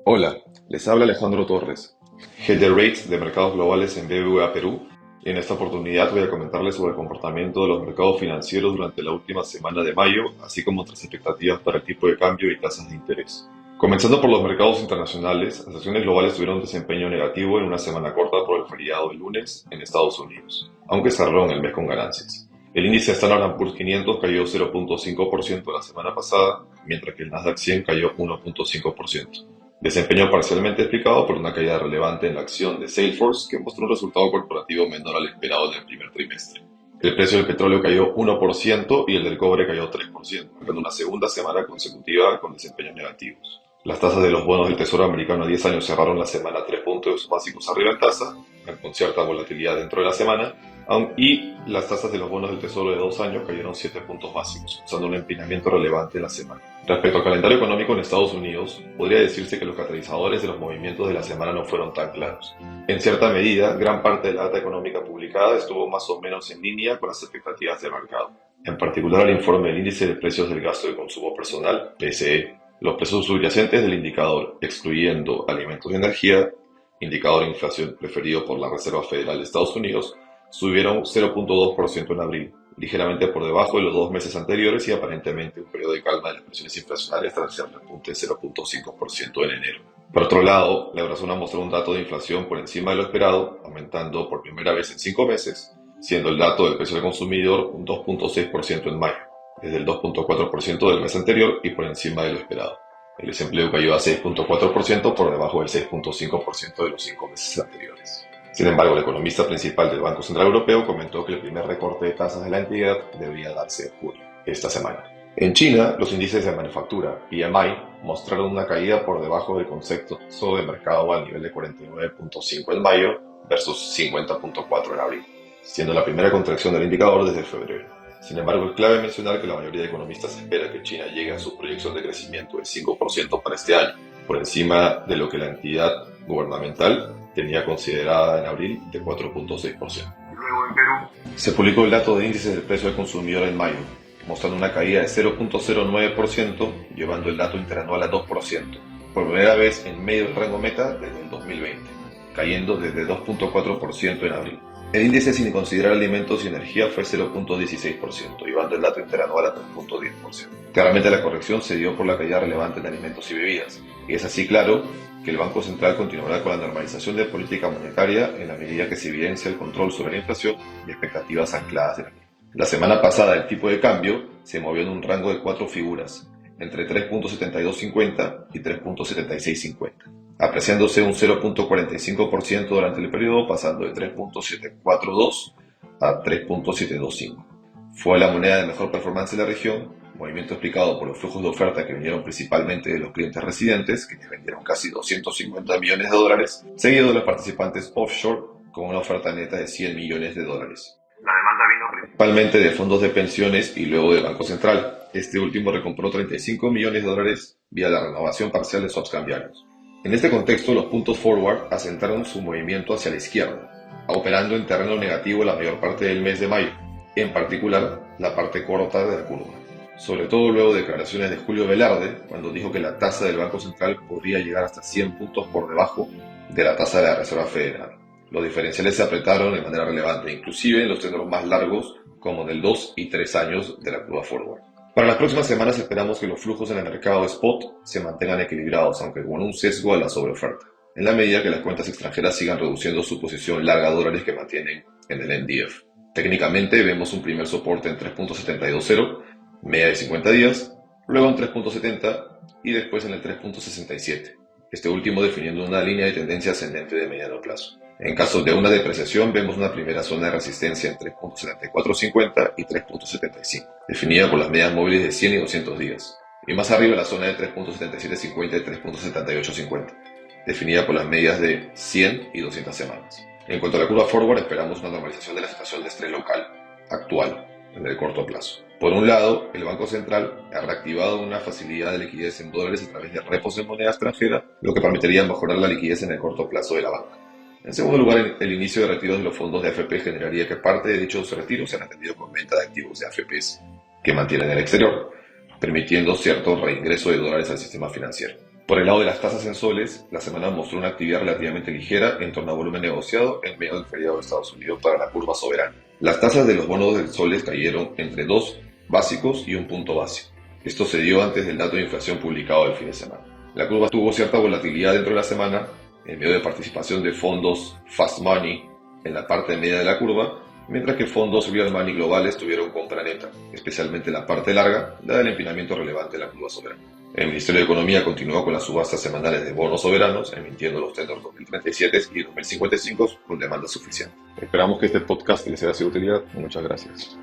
Hola, les habla Alejandro Torres, Head de Rates de Mercados Globales en BBVA Perú. Y en esta oportunidad voy a comentarles sobre el comportamiento de los mercados financieros durante la última semana de mayo, así como otras expectativas para el tipo de cambio y tasas de interés. Comenzando por los mercados internacionales, las acciones globales tuvieron un desempeño negativo en una semana corta por el feriado del lunes en Estados Unidos, aunque cerraron el mes con ganancias. El índice Standard Poor's 500 cayó 0.5% la semana pasada, mientras que el Nasdaq 100 cayó 1.5%. Desempeño parcialmente explicado por una caída relevante en la acción de Salesforce, que mostró un resultado corporativo menor al esperado en el primer trimestre. El precio del petróleo cayó 1% y el del cobre cayó 3%, marcando una segunda semana consecutiva con desempeños negativos. Las tasas de los bonos del Tesoro americano a 10 años cerraron la semana 3 puntos básicos arriba en tasa, con cierta volatilidad dentro de la semana, y las tasas de los bonos del Tesoro de 2 años cayeron 7 puntos básicos, usando un empinamiento relevante en la semana. Respecto al calendario económico en Estados Unidos, podría decirse que los catalizadores de los movimientos de la semana no fueron tan claros. En cierta medida, gran parte de la data económica publicada estuvo más o menos en línea con las expectativas del mercado. En particular, el informe del Índice de Precios del Gasto de Consumo Personal, PCE, los precios subyacentes del indicador, excluyendo alimentos y energía, indicador de inflación preferido por la Reserva Federal de Estados Unidos, subieron 0.2% en abril, ligeramente por debajo de los 2 meses anteriores y aparentemente un periodo de calma de las presiones inflacionarias tras el repunte de 0.5% en enero. Por otro lado, la eurozona mostró un dato de inflación por encima de lo esperado, aumentando por primera vez en 5 meses, siendo el dato del precio del consumidor un 2.6% en mayo, desde el 2.4% del mes anterior y por encima de lo esperado. El desempleo cayó a 6.4% por debajo del 6.5% de los 5 meses anteriores. Sin embargo, el economista principal del Banco Central Europeo comentó que el primer recorte de tasas de la entidad debería darse en junio, esta semana. En China, los índices de manufactura, PMI, mostraron una caída por debajo del concepto de mercado al nivel de 49.5 en mayo versus 50.4 en abril, siendo la primera contracción del indicador desde febrero. Sin embargo, es clave mencionar que la mayoría de economistas espera que China llegue a su proyección de crecimiento del 5% para este año, por encima de lo que la entidad gubernamental tenía considerada en abril de 4.6%. Luego en Perú se publicó el dato de índices del precio del consumidor en mayo, mostrando una caída de 0.09%, llevando el dato interanual a 2%, por primera vez en medio del rango meta desde el 2020, cayendo desde 2.4% en abril. El índice sin considerar alimentos y energía fue 0.16%, llevando el dato interanual a 3.10%. Claramente la corrección se dio por la caída relevante de alimentos y bebidas, y es así claro que el Banco Central continuará con la normalización de política monetaria en la medida que se evidencia el control sobre la inflación y expectativas ancladas en la misma. La semana pasada el tipo de cambio se movió en un rango de 4 figuras, entre 3.7250 y 3.7650, apreciándose un 0.45% durante el periodo, pasando de 3.742 a 3.725. Fue la moneda de mejor performance de la región, movimiento explicado por los flujos de oferta que vinieron principalmente de los clientes residentes, que vendieron casi 250 millones de dólares, seguido de los participantes offshore con una oferta neta de 100 millones de dólares. La demanda vino principalmente de fondos de pensiones y luego del Banco Central. Este último recompró 35 millones de dólares vía la renovación parcial de swaps cambiarios. En este contexto, los puntos forward asentaron su movimiento hacia la izquierda, operando en terreno negativo la mayor parte del mes de mayo, en particular la parte corta de la curva. Sobre todo luego de declaraciones de Julio Velarde, cuando dijo que la tasa del Banco Central podría llegar hasta 100 puntos por debajo de la tasa de la Reserva Federal. Los diferenciales se apretaron de manera relevante, inclusive en los términos más largos, como del 2 y 3 años de la curva forward. Para las próximas semanas esperamos que los flujos en el mercado de spot se mantengan equilibrados, aunque con un sesgo a la sobreoferta, en la medida que las cuentas extranjeras sigan reduciendo su posición larga a dólares que mantienen en el NDF. Técnicamente vemos un primer soporte en 3.720, media de 50 días, luego en 3.70 y después en el 3.67, este último definiendo una línea de tendencia ascendente de mediano plazo. En caso de una depreciación vemos una primera zona de resistencia en 3.7450 y 3.75, definida por las medias móviles de 100 y 200 días, y más arriba la zona de 3.7750 y 3.7850, definida por las medias de 100 y 200 semanas. En cuanto a la curva forward, esperamos una normalización de la situación de estrés local actual en el corto plazo. Por un lado, el Banco Central ha reactivado una facilidad de liquidez en dólares a través de repos en moneda extranjera, lo que permitiría mejorar la liquidez en el corto plazo de la banca. En segundo lugar, el inicio de retiros de los fondos de AFP generaría que parte de dichos retiros sean atendidos con venta de activos de AFPs que mantienen en el exterior, permitiendo cierto reingreso de dólares al sistema financiero. Por el lado de las tasas en soles, la semana mostró una actividad relativamente ligera en torno a volumen negociado en medio del feriado de Estados Unidos para la curva soberana. Las tasas de los bonos del soles cayeron entre 2 básicos y un punto básico. Esto se dio antes del dato de inflación publicado el fin de semana. La curva tuvo cierta volatilidad dentro de la semana en medio de participación de fondos fast money en la parte media de la curva, mientras que fondos real money globales tuvieron compra neta, especialmente la parte larga, dada el empinamiento relevante de la curva soberana. El Ministerio de Economía continuó con las subastas semanales de bonos soberanos, emitiendo los tenores 2037 y 2055 con demanda suficiente. Esperamos que este podcast les haya sido de utilidad. Muchas gracias.